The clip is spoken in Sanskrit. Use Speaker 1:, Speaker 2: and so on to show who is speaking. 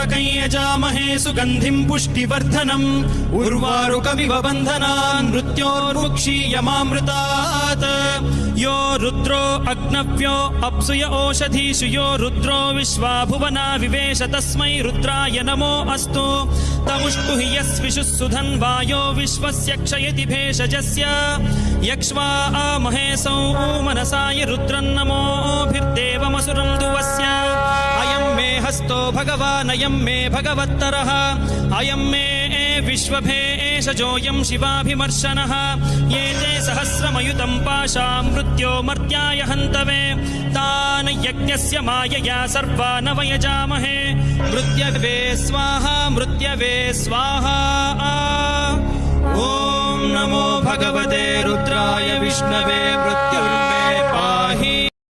Speaker 1: त्र्यम्बकं यजामहे सुगन्धिं पुष्टिवर्धनम् उर्वारुकमिव बन्धनान् मृत्योर्मुक्षीयमामृतात् यो रुद्रो अग्नव्यो अप्सुय ओषधीषु यो रुद्रो विश्वा भुवना विवेश तस्मै रुद्राय नमो अस्तु तमुष्टु हि यस्विषुः सुधन्वायो विश्वस्य क्षयति भेषजस्य यक्ष्वा महेशौ मनसाय रुद्रन्नमोभिर्देवमसुरं दुवस्य अयं मे हस्तो भगवान् अयं मे भगवत्तरः अयं मे विश्वभेषजोऽयं शिवाभिमर्शनः ये ते सहस्रमयुतं पाशां मृत्यो मर्त्याय हन्तवे तान् यज्ञस्य मायया सर्वान् वयजामहे मृत्यवे स्वाहा मृत्यवे स्वाहा ॐ नमो भगवते रुद्राय विष्णवे मृत्युर्मे